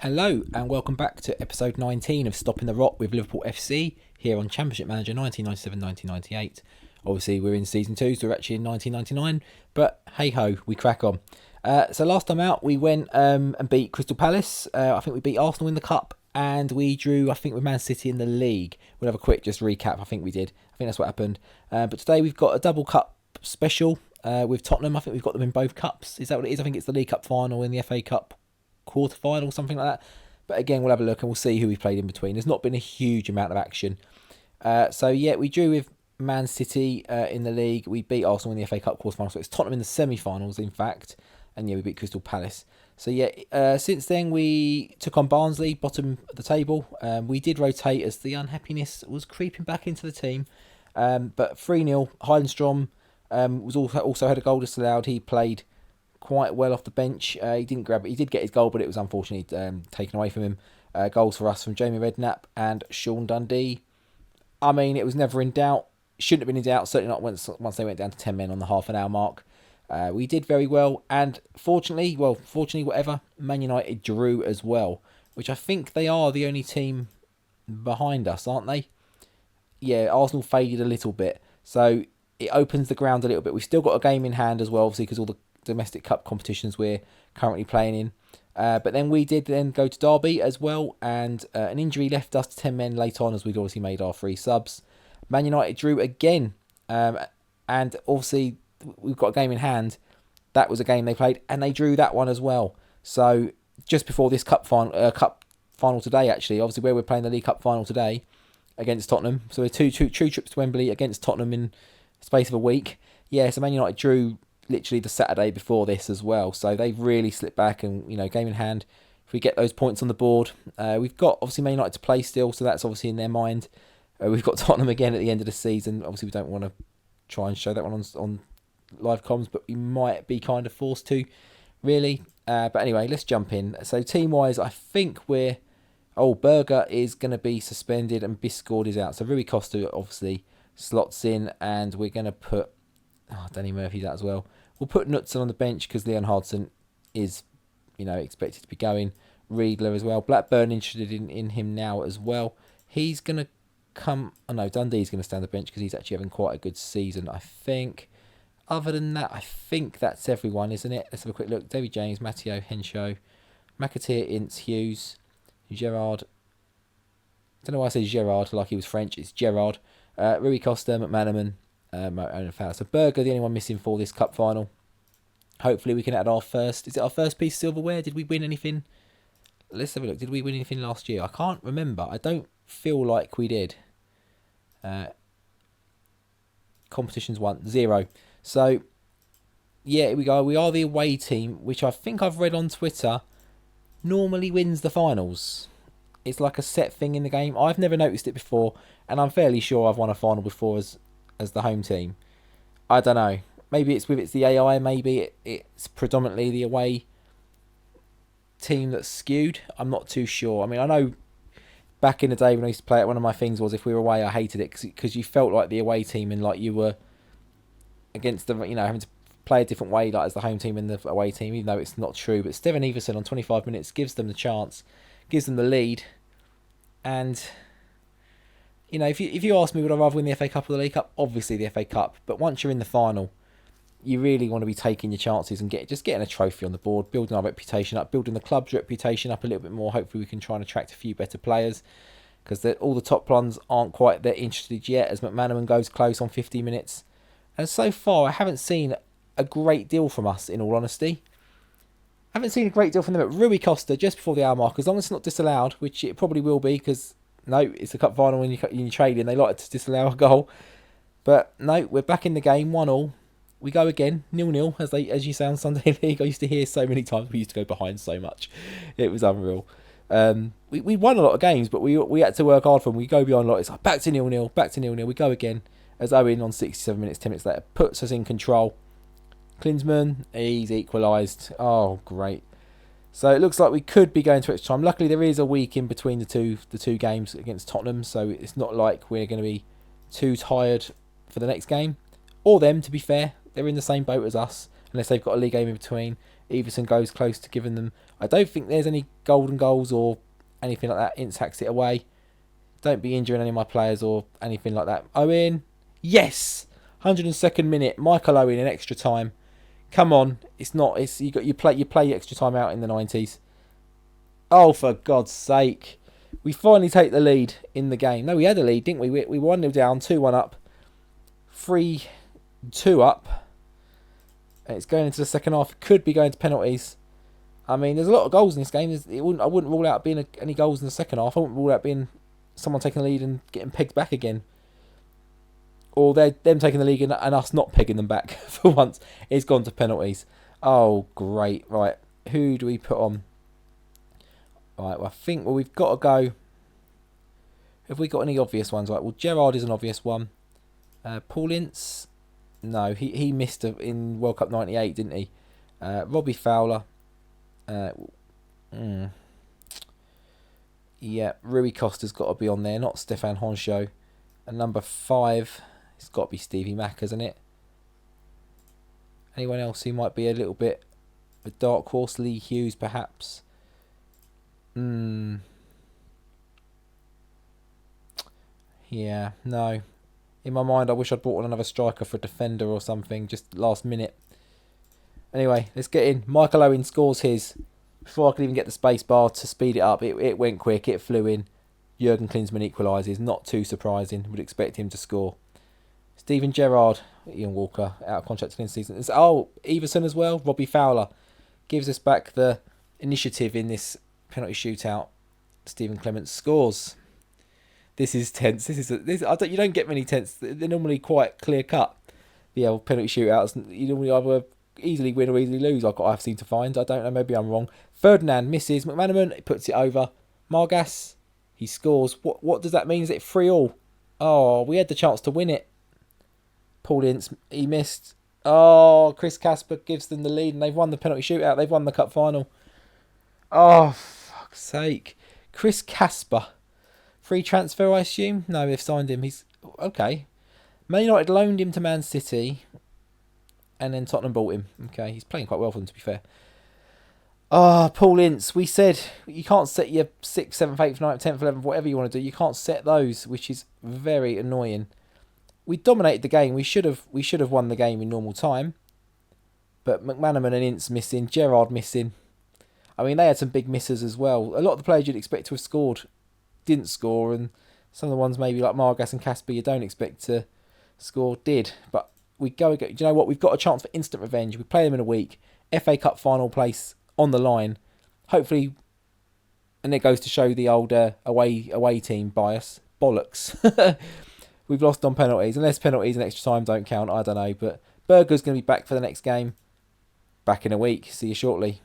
Hello and welcome back to episode 19 of Stopping the Rot with Liverpool FC here on Championship Manager 1997-1998. Obviously we're in season 2, so we're actually in 1999, but hey ho, we crack on. So last time out we went and beat Crystal Palace. I think we beat Arsenal in the Cup and we drew, I think, with Man City in the League. We'll have a quick just recap. I think we did. I think that's what happened. But today we've got a double cup special with Tottenham. I think we've got them in both cups. Is that what it is? I think it's the League Cup final and the FA Cup quarter-final, something like that. But again, we'll have a look and we'll see who we've played in between. There's not been a huge amount of action. So yeah, we drew with Man City in the league. We beat Arsenal in the FA Cup quarter-final. So it's Tottenham in the semi-finals, in fact. And yeah, we beat Crystal Palace. So yeah, since then we took on Barnsley, bottom of the table. We did rotate as the unhappiness was creeping back into the team. But 3-0, Heidenstrom was also had a goal disallowed. He played quite well off the bench. He didn't grab it. He did get his goal, but it was unfortunately taken away from him. Goals for us from Jamie Redknapp and Sean Dundee. I mean, it was never in doubt. Shouldn't have been in doubt. Certainly not once they went down to 10 men on the half an hour mark. We did very well, and fortunately, whatever, Man United drew as well, which I think they are the only team behind us, aren't they? Yeah, Arsenal faded a little bit, so it opens the ground a little bit. We've still got a game in hand as well, obviously, because all the domestic cup competitions we're currently playing in. But then we did then go to Derby as well, and an injury left us to 10 men late on as we'd obviously made our 3 subs. Man United drew again, and obviously we've got a game in hand. That was a game they played, and they drew that one as well. So just before this cup final today, actually, obviously where we're playing the League Cup final today against Tottenham. So we're two trips to Wembley against Tottenham in the space of a week. Yeah, so Man United drew literally the Saturday before this as well, so they've really slipped back, and game in hand. If we get those points on the board, we've got obviously Man United to play still, so that's obviously in their mind. We've got Tottenham again at the end of the season. Obviously we don't want to try and show that one on live comms, but we might be kind of forced to, really. But anyway, let's jump in. So team wise, I think Berger is going to be suspended and Biscord is out, so Rui Costa obviously slots in, and we're going to put Danny Murphy's out as well. We'll put Knutson on the bench because Leon Hardson is, expected to be going. Riedler as well. Blackburn interested in him now as well. He's going to come... Dundee's going to stay on the bench because he's actually having quite a good season, I think. Other than that, I think that's everyone, isn't it? Let's have a quick look. David James, Matteo, Henshaw, McAteer, Ince, Hughes, Gerrard. I don't know why I say Gerrard like he was French. It's Gerrard. Rui Costa, McManaman, so Berger, the only one missing for this cup final. Hopefully we can add our first... Is it our first piece of silverware? Did we win anything? Let's have a look. Did we win anything last year? I can't remember. I don't feel like we did. Competitions 0. So, yeah, here we go. We are the away team, which I think I've read on Twitter, normally wins the finals. It's like a set thing in the game. I've never noticed it before, and I'm fairly sure I've won a final before as the home team. I don't know. Maybe it's the AI. Maybe it's predominantly the away team that's skewed. I'm not too sure. I mean, I know back in the day when I used to play it, one of my things was if we were away, I hated it because you felt like the away team and like you were against the, having to play a different way like as the home team and the away team, even though it's not true. But Steven Everson on 25 minutes gives them the chance, gives them the lead, and if you ask me would I rather win the FA Cup or the League Cup, obviously the FA Cup. But once you're in the final, you really want to be taking your chances and getting a trophy on the board, building our reputation up, building the club's reputation up a little bit more. Hopefully we can try and attract a few better players, because all the top ones aren't quite that interested yet, as McManaman goes close on 50 minutes. And so far I haven't seen a great deal from us, in all honesty. I haven't seen a great deal from them. But Rui Costa, just before the hour mark, as long as it's not disallowed, which it probably will be, because no, it's a cup final when you're trading. They like to disallow a goal. But no, we're back in the game, 1-1. We go again, 0-0, as you say on Sunday League. I used to hear so many times we used to go behind so much. It was unreal. We won a lot of games, but we had to work hard for them. We go behind a lot. It's like back to 0-0, back to 0-0. We go again, as Owen on 67 minutes, 10 minutes later, puts us in control. Klinsmann, he's equalised. Oh, great. So it looks like we could be going to extra time. Luckily, there is a week in between the two games against Tottenham, so it's not like we're going to be too tired for the next game. Or them, to be fair. They're in the same boat as us, unless they've got a league game in between. Everson goes close to giving them. I don't think there's any golden goals or anything like that. Ince hacks it away. Don't be injuring any of my players or anything like that. Owen, yes, 102nd minute. Michael Owen in extra time. Come on, it's not. It's you play extra time out in the 90s. Oh, for God's sake. We finally take the lead in the game. No, we had a lead, didn't we? We 1-0 down, 2-1 up, 3-2 up. And it's going into the second half. It could be going to penalties. I mean, there's a lot of goals in this game. I wouldn't rule out being any goals in the second half. I wouldn't rule out being someone taking the lead and getting pegged back again. Or them taking the lead and us not pegging them back for once. It's gone to penalties. Oh, great. Right, who do we put on? Right, well, I think we've got to go. Have we got any obvious ones? Right, well, Gerrard is an obvious one. Paul Ince, no, he missed in World Cup '98, didn't he? Robbie Fowler. Yeah, Rui Costa's got to be on there, not Stefan Honcho. And number 5, it's got to be Stevie Mack, hasn't it? Anyone else who might be a little bit a dark horse? Lee Hughes, perhaps. Yeah, no. In my mind, I wish I'd brought on another striker for a defender or something, just last minute. Anyway, let's get in. Michael Owen scores his. Before I could even get the space bar to speed it up, it went quick, it flew in. Jurgen Klinsmann equalises, not too surprising. Would expect him to score. Steven Gerrard, Ian Walker, out of contract this season. Everson as well. Robbie Fowler gives us back the initiative in this penalty shootout. Stephen Clements scores. This is tense. You don't get many tense. They're normally quite clear cut. The penalty shootouts. You normally either easily win or easily lose. I've seemed to find. I don't know. Maybe I'm wrong. Ferdinand misses. McManaman puts it over. Margas, he scores. What does that mean? Is it 3-3? Oh, we had the chance to win it. Paul Ince, he missed. Oh, Chris Casper gives them the lead, and they've won the penalty shootout. They've won the cup final. Oh, fuck's sake. Chris Casper. Free transfer, I assume? No, they've signed him. He's okay. Man United loaned him to Man City, and then Tottenham bought him. Okay, he's playing quite well for them, to be fair. Paul Ince. We said you can't set your 6th, 7th, 8th, 9th, 10th, 11th, whatever you want to do. You can't set those, which is very annoying. We dominated the game. We should have won the game in normal time. But McManaman and Ince missing. Gerrard missing. I mean, they had some big misses as well. A lot of the players you'd expect to have scored didn't score. And some of the ones maybe like Margas and Casper you don't expect to score did. But we go again. Do you know what? We've got a chance for instant revenge. We play them in a week. FA Cup final place on the line. Hopefully. And it goes to show the old away team bias. Bollocks. We've lost on penalties. Unless penalties and extra time don't count, I don't know. But Berger's going to be back for the next game. Back in a week. See you shortly.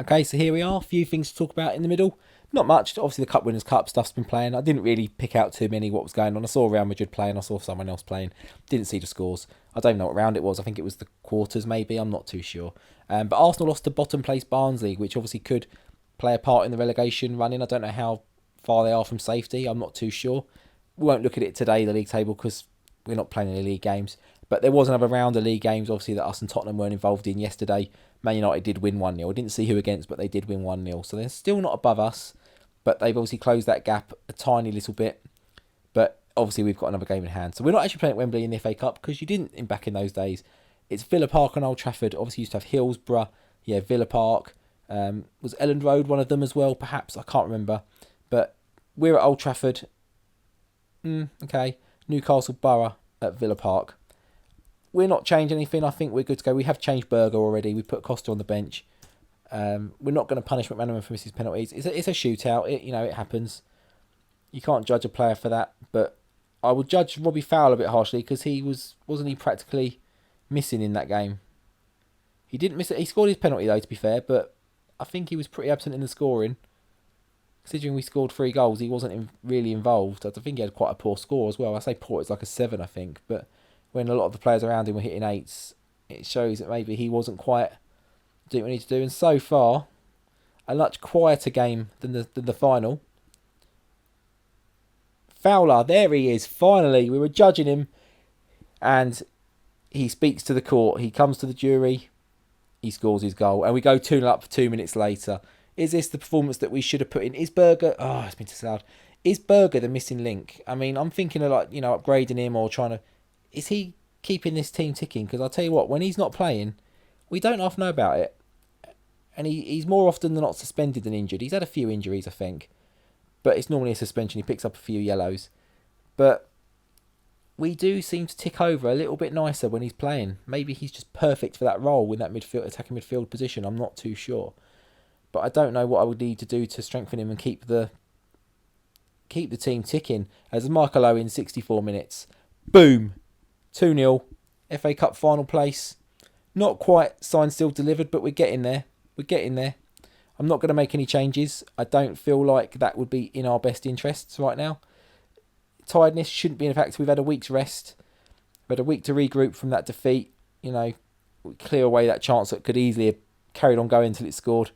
Okay, so here we are. A few things to talk about in the middle. Not much. Obviously, the Cup Winners' Cup stuff's been playing. I didn't really pick out too many what was going on. I saw Real Madrid playing. I saw someone else playing. Didn't see the scores. I don't know what round it was. I think it was the quarters, maybe. I'm not too sure. But Arsenal lost to bottom place Barnsley, which obviously could play a part in the relegation running. I don't know how far they are from safety. I'm not too sure. We won't look at it today, the league table, because we're not playing any league games. But there was another round of league games, obviously, that us and Tottenham weren't involved in yesterday. Man United did win 1-0. I didn't see who against, but they did win 1-0. So they're still not above us. But they've obviously closed that gap a tiny little bit. But obviously we've got another game in hand. So we're not actually playing at Wembley in the FA Cup, because you didn't back in those days. It's Villa Park and Old Trafford. Obviously used to have Hillsborough. Yeah, Villa Park. Was Elland Road one of them as well? Perhaps. I can't remember. But we're at Old Trafford. Okay. Newcastle Borough at Villa Park. We're not changing anything. I think we're good to go. We have changed Berger already. We put Costa on the bench. We're not going to punish McManaman for missing penalties. It's a shootout. It happens. You can't judge a player for that. But I would judge Robbie Fowler a bit harshly, because wasn't he practically missing in that game? He didn't miss it. He scored his penalty though, to be fair. But I think he was pretty absent in the scoring. Considering we scored 3 goals, he wasn't really involved. I think he had quite a poor score as well. I say poor, it's like a 7, I think. But when a lot of the players around him were hitting 8s, it shows that maybe he wasn't quite doing what he needed to do. And so far, a much quieter game than the final. Fowler, there he is, finally. We were judging him, and he speaks to the court. He comes to the jury, he scores his goal, and we go 2-0 up 2 minutes later. Is this the performance that we should have put in? Is Berger... Oh, it's been too loud. Is Berger the missing link? I mean, I'm thinking of, like, upgrading him or trying to... Is he keeping this team ticking? Because I'll tell you what, when he's not playing, we don't often know about it. And he's more often than not suspended than injured. He's had a few injuries, I think. But it's normally a suspension. He picks up a few yellows. But we do seem to tick over a little bit nicer when he's playing. Maybe he's just perfect for that role in that attacking midfield position. I'm not too sure. But I don't know what I would need to do to strengthen him and keep the team ticking. As Michael Owen, 64 minutes. Boom! 2-0. FA Cup final place. Not quite signed, still delivered, but we're getting there. We're getting there. I'm not going to make any changes. I don't feel like that would be in our best interests right now. Tiredness shouldn't be in fact. We've had a week's rest. We've had a week to regroup from that defeat. Clear away that chance that could easily have carried on going until it scored.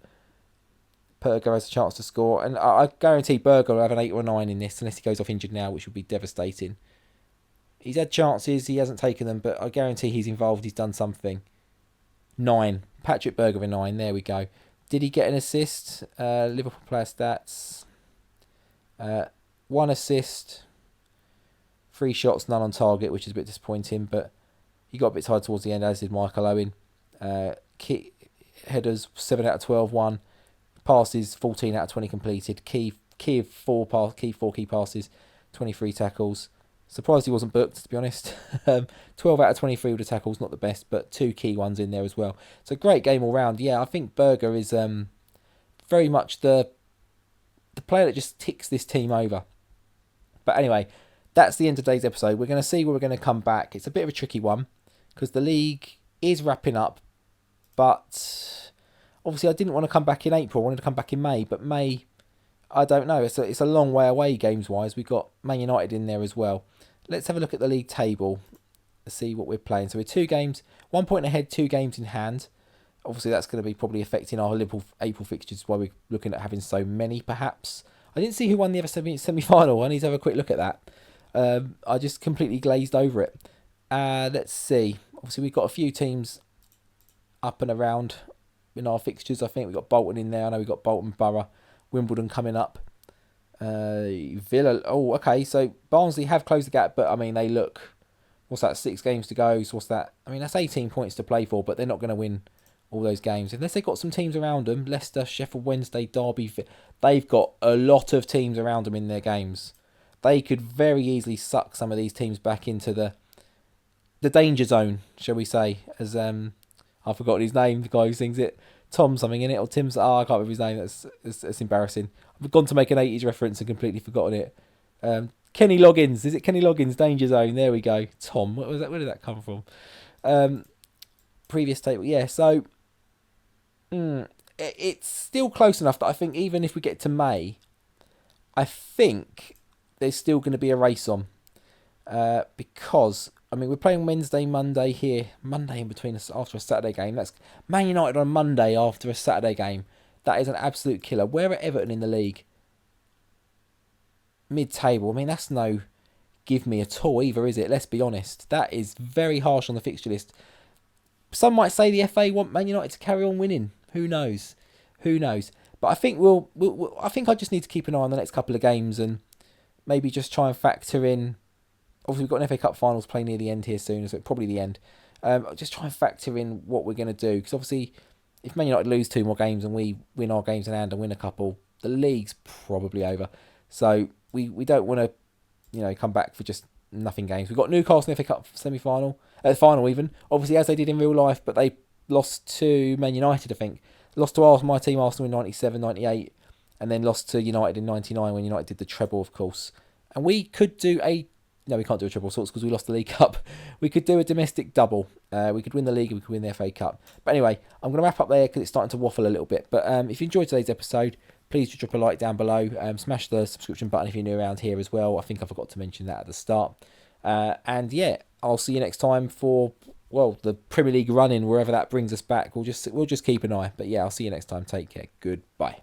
Berger has a chance to score. And I guarantee Berger will have an 8 or a 9 in this, unless he goes off injured now, which would be devastating. He's had chances, he hasn't taken them, but I guarantee he's involved, he's done something. 9. Patrick Berger with 9, there we go. Did he get an assist? Liverpool player stats. 1 assist. 3 shots, none on target, which is a bit disappointing, but he got a bit tired towards the end, as did Michael Owen. Headers, 7 out of 12, 1. Passes, 14 out of 20 completed. Key 4 key passes, 23 tackles. Surprised he wasn't booked, to be honest. 12 out of 23 with the tackles, not the best, but 2 key ones in there as well. So great game all round. Yeah, I think Berger is very much the player that just ticks this team over. But anyway, that's the end of today's episode. We're going to see where we're going to come back. It's a bit of a tricky one because the league is wrapping up, but obviously I didn't want to come back in April. I wanted to come back in May, but May, I don't know. It's a long way away games-wise. We've got Man United in there as well. Let's have a look at the league table. Let's see what we're playing. So we're 2 games, 1 point ahead, 2 games in hand. Obviously that's going to be probably affecting our Liverpool April fixtures, why we're looking at having so many perhaps. I didn't see who won the other semi-final. I need to have a quick look at that. I just completely glazed over it. Let's see. Obviously we've got a few teams up and around in our fixtures. I think we've got Bolton in there. I know we've got Bolton, Borough, Wimbledon coming up. Villa. Oh, okay. So Barnsley have closed the gap, but I mean they look. What's that? 6 games to go. So what's that? I mean that's 18 points to play for, but they're not going to win all those games unless they've got some teams around them. Leicester, Sheffield Wednesday, Derby. They've got a lot of teams around them in their games. They could very easily suck some of these teams back into the danger zone, shall we say? As I've forgotten his name. The guy who sings it. Tom something in it, or Tim's. I can't remember his name. That's embarrassing. I've gone to make an 80s reference and completely forgotten it. Kenny Loggins. Is it Kenny Loggins? Danger Zone. There we go. Tom. What was that? Where did that come from? Previous table. Yeah. So it's still close enough that I think even if we get to May, I think there's still going to be a race on. Because I mean we're playing Wednesday, Monday here, Monday in between us after a Saturday game. That's Man United on Monday after a Saturday game. That is an absolute killer. Where are Everton in the league? Mid-table. I mean that's no give me at all either, is it? Let's be honest. That is very harsh on the fixture list. Some might say the FA want Man United to carry on winning. Who knows? Who knows? But I think I think I just need to keep an eye on the next couple of games and maybe just try and factor in. Obviously, we've got an FA Cup finals playing near the end here soon, so probably the end. Just try and factor in what we're going to do. Because obviously, if Man United lose 2 more games and we win our games in hand and win a couple, the league's probably over. So we don't want to, come back for just nothing games. We've got Newcastle in the FA Cup semi-final, final even. Obviously, as they did in real life, but they lost to Man United, I think. Lost to my team, Arsenal, in 97, 98, and then lost to United in 99 when United did the treble, of course. And we could do no, we can't do a triple sorts because we lost the League Cup. We could do a domestic double. We could win the league and we could win the FA Cup. But anyway, I'm going to wrap up there because it's starting to waffle a little bit. But if you enjoyed today's episode, please do drop a like down below. Smash the subscription button if you're new around here as well. I think I forgot to mention that at the start. And yeah, I'll see you next time for, well, the Premier League run-in, wherever that brings us back. We'll just keep an eye. But yeah, I'll see you next time. Take care. Goodbye.